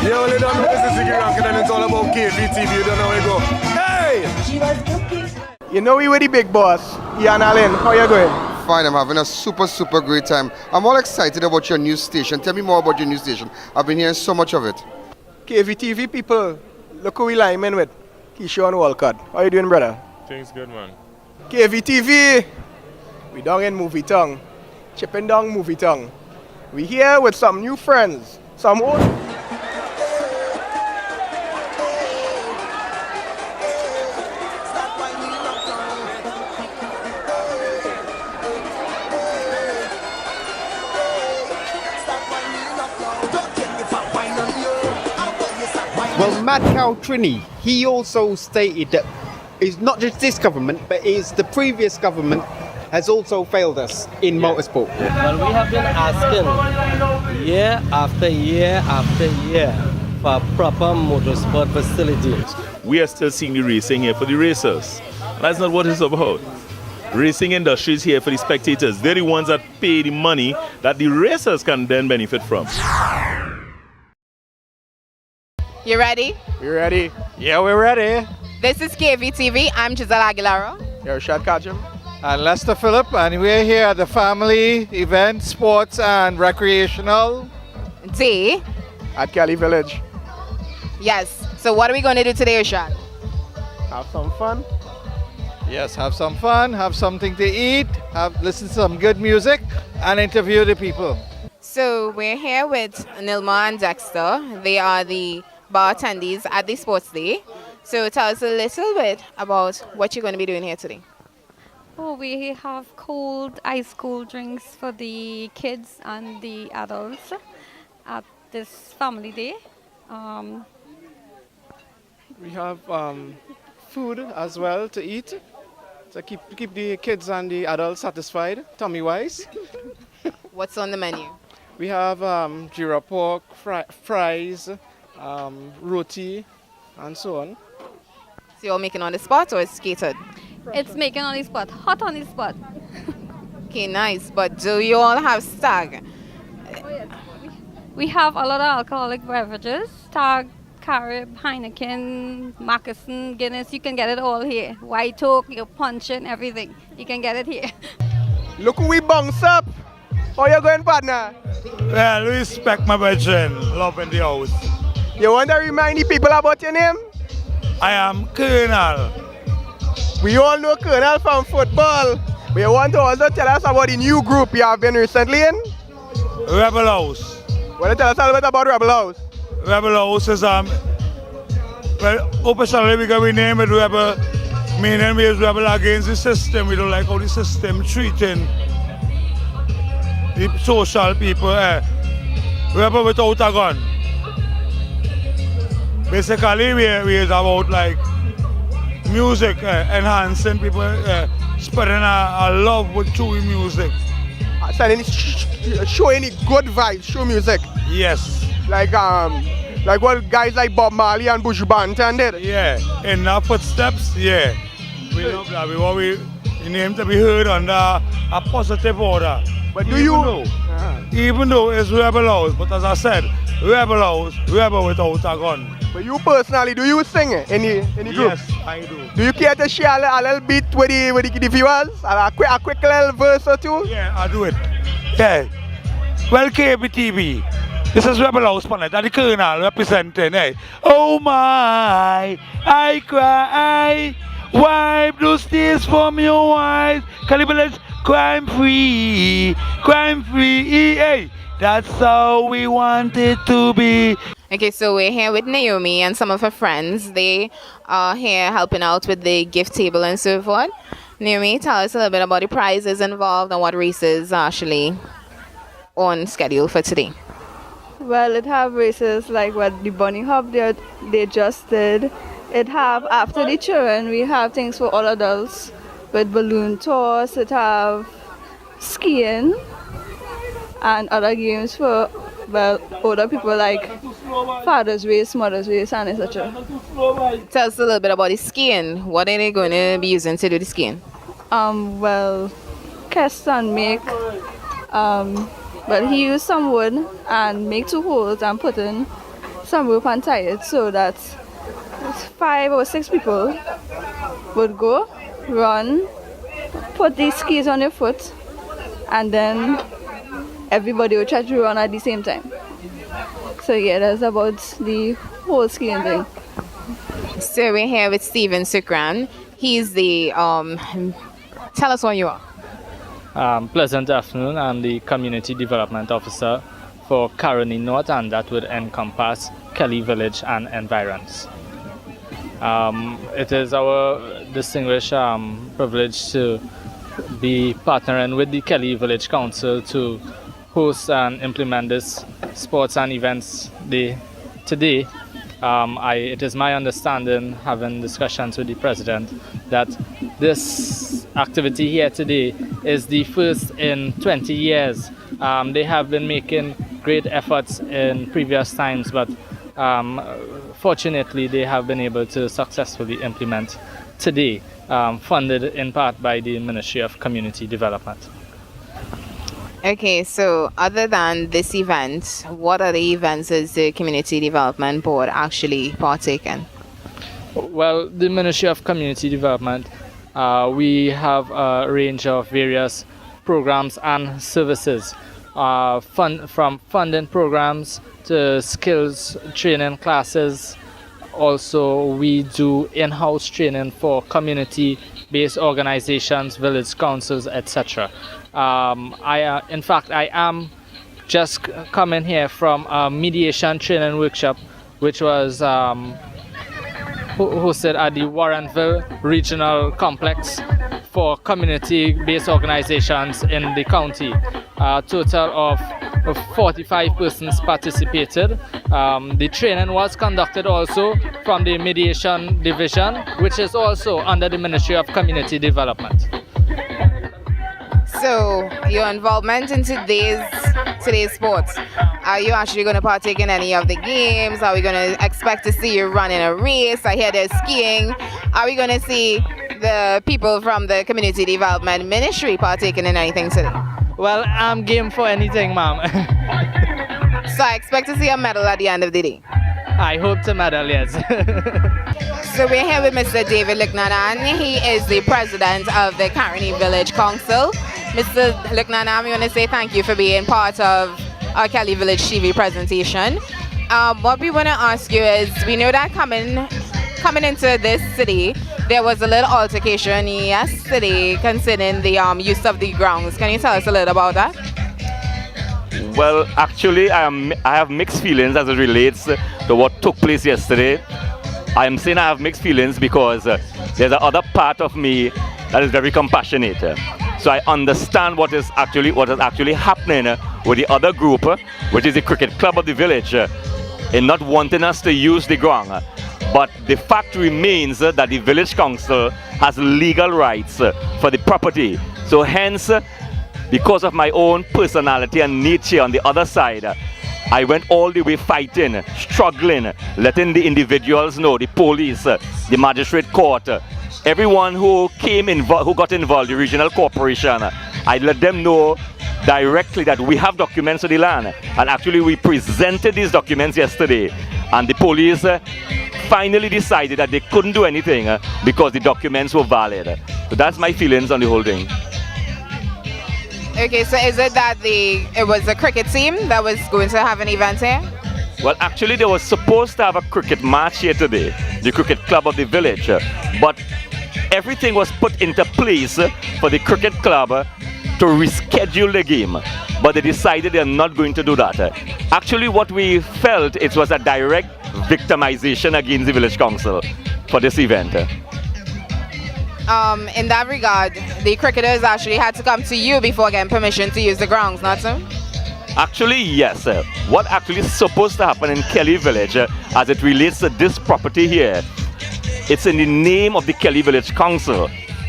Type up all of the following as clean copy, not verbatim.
You only don't know this is Ziggy Rankin and it's all about KVTV. You don't know where you go. Hey! You know we were the big boss. Ian Allen, how you going? Fine, I'm having a super great time. I'm all excited about your new station. Tell me more about your new station. I've been hearing so much of it. KVTV people, look who we linemen with. Keisha and Walcott. How you doing, brother? Things good, man. KVTV, we down in Movie Tongue. Chipping down Movie Tongue. We here with some new friends. Some old... Well, Mad Cow Trini, he also stated that it's not just this government, but it's the previous government has also failed us in motorsport. Well, we have been asking year after year after year for proper motorsport facilities. We are still seeing the racing here for the racers. That's not what it's about. Racing industry is here for the spectators. They're the ones that pay the money that the racers can then benefit from. You ready? You ready? Yeah, we're ready. This is KVTV. I'm Giselle Aguillera. Irshaad Kajim. And Lester Phillip, and we're here at the Family Event, Sports and Recreational Day. At Cali Village. Yes. So what are we going to do today, Irshaad? Have some fun. Yes, have some fun, have something to eat, listen to some good music, and interview the people. So we're here with Nilma and Dexter. They are the bar attendees at the sports day. So tell us a little bit about what you're going to be doing here today. Oh, we have ice cold drinks for the kids and the adults at this family day. We have food as well to eat to keep the kids and the adults satisfied, tummy-wise. What's on the menu? We have gyro pork, fries, roti, and so on. So you're making on the spot or it's catered? It's making on the spot, hot on the spot. Okay, nice. But do you all have stag? Oh, yes. We have a lot of alcoholic beverages, Stag, Carib, Heineken, Moccasin, Guinness. You can get it all here. White Oak, your punch and everything. You can get it here. Look who we bounce up. How you going, partner? Well, respect my brethren, love in the house. You want to remind the people about your name? I am Colonel. We all know Colonel from football. But you want to also tell us about the new group you have been recently in? Rebel House. Want to tell us a little bit about Rebel House? Rebel House is, well, officially we can rename it Rebel, meaning we is rebel against the system. We don't like how the system treating the social people. Rebel without a gun. Basically, we is about like music, enhancing people, spreading a love with true music. Showing good vibes, show music. Yes. Like what guys like Bob Marley and Bush Banton did. Yeah, in our footsteps, yeah. We love that. We want the name to be heard under a positive order. But even though it's Rebel House, but as I said, Rebel House, rebel without a gun. But you personally, do you sing in the group? Yes, I do. Do you care to share a little bit with the viewers? A quick little verse or two? Yeah, I do it. Yeah. Well, KBTV, this is Rebel House Planet, the Colonel representing. Hey. Oh my, I cry, wipe those tears from your eyes. Cali Village, crime free, hey. That's how we want it to be. Okay, so we're here with Naomi and some of her friends. They are here helping out with the gift table and so forth. Naomi, tell us a little bit about the prizes involved and what races are actually on schedule for today. Well, it have races like what the Bunny Hop they just did. It have, after the children, we have things for all adults with balloon toss. It have skiing and other games for, well, older people like Father's Race, Mother's Race, and etc. Tell us a little bit about the skiing. What are they going to be using to do the skiing? Well, cast and make. But he used some wood and make two holes and put in some rope and tie it so that 5 or 6 people would go, run, put these skis on your foot, and then everybody would try to run at the same time. So yeah, that's about the whole skiing thing. So we're here with Steven Sukran. He's the, tell us what you are. Pleasant afternoon. I'm the Community Development Officer for Caroni North, and that would encompass Kelly Village and environs. It is our distinguished privilege to be partnering with the Kelly Village Council to host and implement this sports and events day today. It is my understanding, having discussions with the president, that this activity here today is the first in 20 years. They have been making great efforts in previous times, but fortunately they have been able to successfully implement today, funded in part by the Ministry of Community Development. Okay, so other than this event, what other events is the Community Development Board actually partake in? Well, the Ministry of Community Development, we have a range of various programs and services, from funding programs to skills training classes. Also, we do in-house training for community-based organizations, village councils, etc. In fact, I am just coming here from a mediation training workshop, which was hosted at the Warrenville Regional Complex for community-based organizations in the county. A total of 45 persons participated. The training was conducted also from the Mediation Division, which is also under the Ministry of Community Development. So, your involvement in today's sports, are you actually going to partake in any of the games? Are we going to expect to see you run in a race? I hear there's skiing. Are we going to see the people from the Community Development Ministry partaking in anything today? Well, I'm game for anything, ma'am. So I expect to see a medal at the end of the day? I hope to medal, yes. So we're here with Mr. David Luknanan. He is the president of the Caroni Village Council. Mr. Luknanan, we want to say thank you for being part of our Kelly Village TV presentation. What we want to ask you is, we know that coming into this city, there was a little altercation yesterday concerning the use of the grounds. Can you tell us a little about that? Well, actually, I have mixed feelings as it relates to what took place yesterday. I am saying I have mixed feelings because there's another part of me that is very compassionate. So I understand what is actually happening with the other group, which is the cricket club of the village, in not wanting us to use the ground. But the fact remains that the village council has legal rights for the property. So hence, because of my own personality and nature on the other side, I went all the way fighting, struggling, letting the individuals know, the police, the magistrate court, everyone who got involved, the regional corporation. I let them know directly that we have documents of the land. And actually we presented these documents yesterday, and the police finally decided that they couldn't do anything because the documents were valid. So that's my feelings on the whole thing. Okay, so is it that it was a cricket team that was going to have an event here? Well, actually they were supposed to have a cricket match here today, the cricket club of the village, but everything was put into place for the cricket club to reschedule the game, but they decided they're not going to do that. Actually, what we felt, it was a direct victimization against the village council for this event. In that regard, the cricketers actually had to come to you before getting permission to use the grounds, not so? Actually, yes. What actually is supposed to happen in Kelly Village as it relates to this property here, it's in the name of the Kelly Village Council.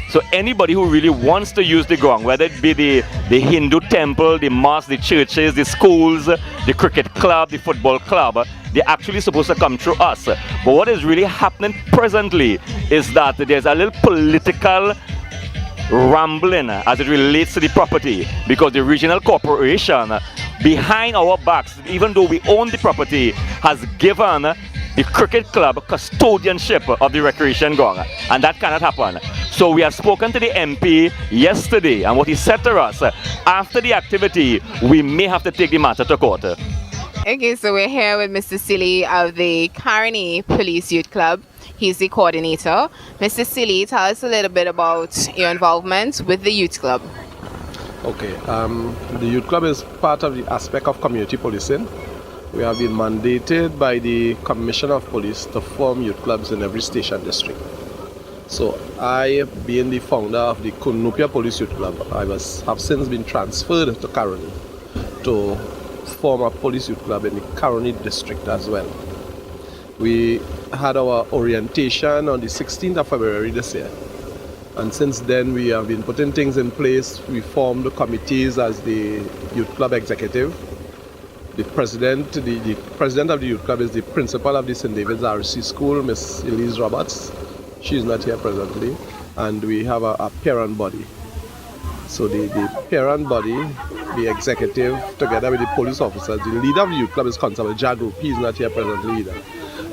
So anybody who really wants to use the ground, whether it be the Hindu temple, the mosque, the churches, the schools, the cricket club, the football club, they're actually supposed to come through us. But what is really happening presently is that there's a little political rambling as it relates to the property, because the regional corporation behind our backs, even though we own the property, has given the cricket club custodianship of the recreation ground, and that cannot happen. So we have spoken to the MP yesterday, and what he said to us, after the activity, we may have to take the matter to court. Okay, so we're here with Mr. Silly of the Carney Police Youth Club. He's the coordinator. Mr. Silly, tell us a little bit about your involvement with the youth club. Okay, the youth club is part of the aspect of community policing. We have been mandated by the Commissioner of Police to form youth clubs in every station district. So I, being the founder of the Kunupia Police Youth Club, have since been transferred to Caroni to form a police youth club in the Caroni district as well. We had our orientation on the 16th of February this year. And since then we have been putting things in place. We formed committees as the youth club executive. The president of the youth club is the principal of the St. David's RC School, Miss Elise Roberts. She's not here presently. And we have a parent body. So the parent body, the executive, together with the police officers, the leader of the youth club is Constable Jagrup. He's not here presently either.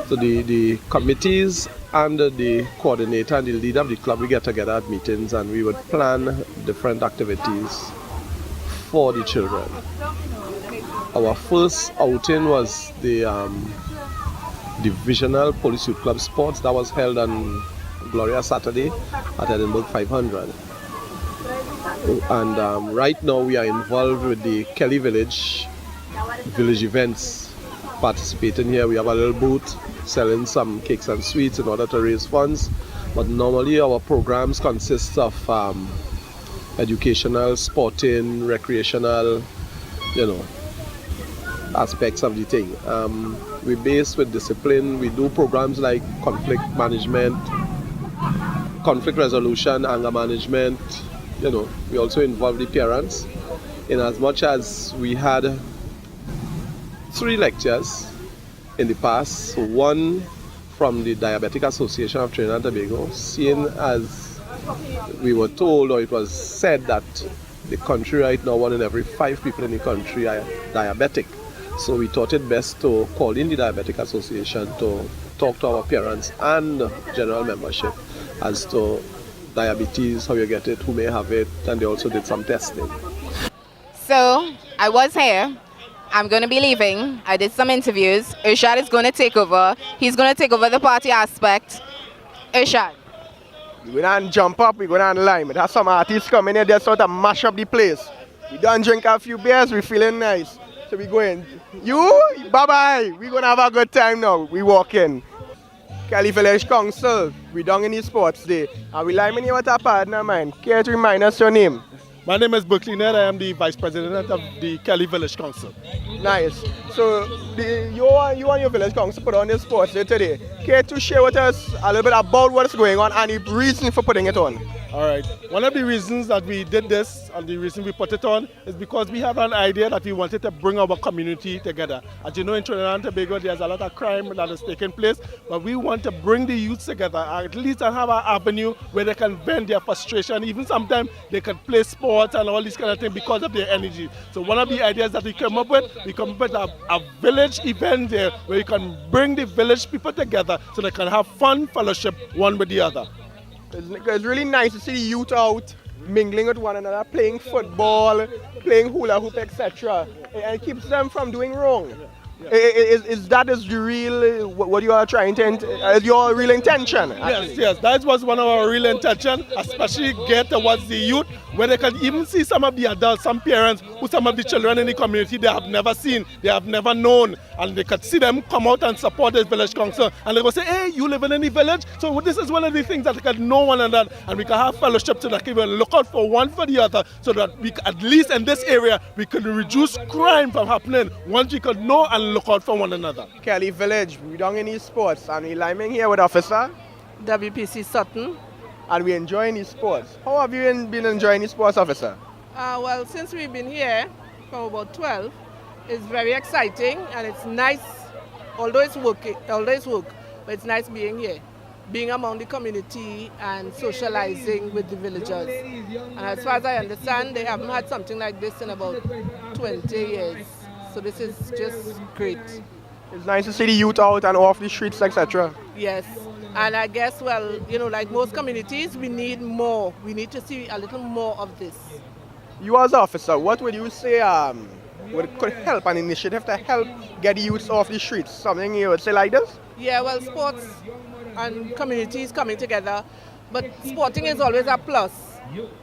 So the committees and the coordinator and the leader of the club, we get together at meetings and we would plan different activities for the children. Our first outing was the Divisional Police Youth Club Sports that was held on Gloria Saturday at Edinburgh 500. And right now we are involved with the Kelly village events, participating here. We have a little booth selling some cakes and sweets in order to raise funds. But normally our programs consist of educational, sporting, recreational, aspects of the thing. We base with discipline. We do programs like conflict management, conflict resolution, anger management. We also involve the parents, in as much as we had 3 lectures in the past. One from the Diabetic Association of Trinidad and Tobago, seeing as we were told, or it was said, that the country right now, 1 in every 5 people in the country are diabetic. So we thought it best to call in the Diabetic Association to talk to our parents and general membership as to diabetes, how you get it, who may have it, and they also did some testing. So I was here. I'm going to be leaving. I did some interviews. Irshaad is going to take over. He's going to take over the party aspect. Irshaad. We're going to jump up, we're going to lime. There's some artists coming here, they sort of mash up the place. We done drink a few beers, we're feeling nice. So we going. You, bye-bye. We're going to have a good time now. We walk in. Kelly Village Council, we done in the sports day. And we liming here with our partner, man. Care to remind us your name? My name is Berkeley Ned. I am the Vice President of the Kelly Village Council. Nice. So you and your village council put on this sports day today. Care to share with us a little bit about what's going on and the reason for putting it on? All right. One of the reasons that we did this and the reason we put it on is because we had an idea that we wanted to bring our community together. As you know, in Trinidad and Tobago, there's a lot of crime that is taking place, but we want to bring the youth together, at least and have an avenue where they can vent their frustration. Even sometimes they can play sports and all these kind of things because of their energy. So one of the ideas that we come up with a village event there where you can bring the village people together so they can have fun, fellowship, one with the other. It's really nice to see the youth out, mingling with one another, playing football, playing hula hoop, etc. And it keeps them from doing wrong. Is that the real, what you are trying to, is your real intention? Actually? Yes, that was one of our real intention, especially get towards the youth, where they can even see some of the adults, some parents, who some of the children in the community they have never seen, they have never known, and they could see them come out and support this village council, and they will say, hey, you live in the village? So this is one of the things that they can know one another, and we can have fellowship so that we can look out for one for the other, so that we, at least in this area, we can reduce crime from happening once we can know and look out for one another. Kelly Village, we don't any sports, and we're liming here with Officer WPC Sutton. And we're enjoying these sports. How have you been enjoying these sports, Officer? Well, since we've been here from about 12, it's very exciting and it's nice, although it's work, but it's nice being here, being among the community and socializing with the villagers. And as far as I understand, they haven't had something like this in about 20 years. So this is just great. It's nice to see the youth out and off the streets, etc. Yes. And I guess, well, like most communities, we need more. We need to see a little more of this. You as an officer, what would you say could help an initiative to help get the youths off the streets? Something you would say like this? Yeah, well, sports and communities coming together, but sporting is always a plus,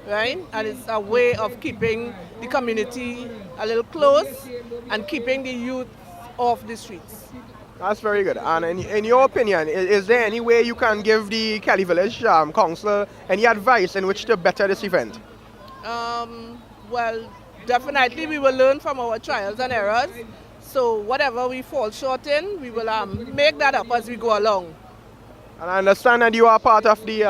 right? And it's a way of keeping the community a little close and keeping the youth off the streets. That's very good. And in your opinion, is there any way you can give the Kelly Village Council any advice in which to better this event? Well, definitely we will learn from our trials and errors. So whatever we fall short in, we will make that up as we go along. And I understand that you are part of the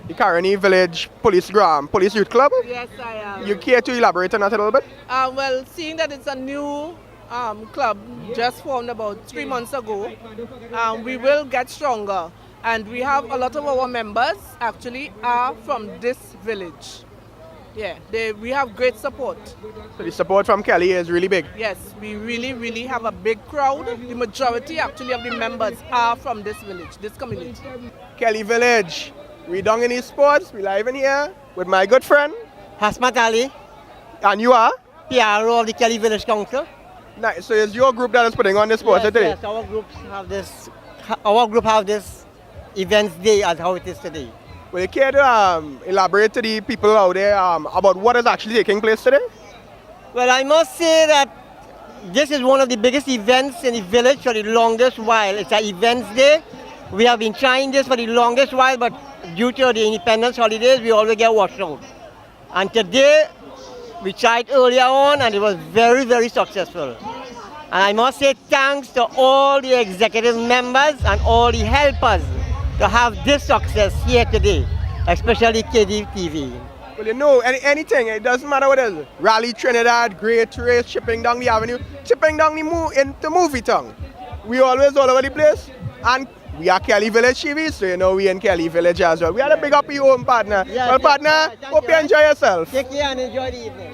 Caroni Village Police Youth Club? Yes, I am. You care to elaborate on that a little bit? Well, seeing that it's a new club just formed about 3 months ago, we will get stronger. And we have a lot of our members actually are from this village. Yeah, we have great support. So the support from Kelly is really big? Yes, we really, really have a big crowd. The majority actually of the members are from this village, this community. Kelly Village, we down in sports, we live in here with my good friend Hasmat Ali. And you are? PRO of the Kelly Village Council. Nice. So it's your group that is putting on this sports today? Yes, our group have this events day as how it is today. Will you care to elaborate to the people out there about what is actually taking place today? Well, I must say that this is one of the biggest events in the village for the longest while. It's an events day. We have been trying this for the longest while, but due to the independence holidays, we always get washed out. And today, we tried earlier on, and it was very, very successful. And I must say thanks to all the executive members and all the helpers to have this success here today, especially KDTV. Well, you know, anything, it doesn't matter what it is. Rally Trinidad, Great Race, chipping down the avenue, chipping down into movie town. We always all over the place, and we are Kelly Village TV, so you know we in Kelly Village as well. We had a big up your own partner. Yeah, well, partner, hope you enjoy yourself. Take care and enjoy the evening.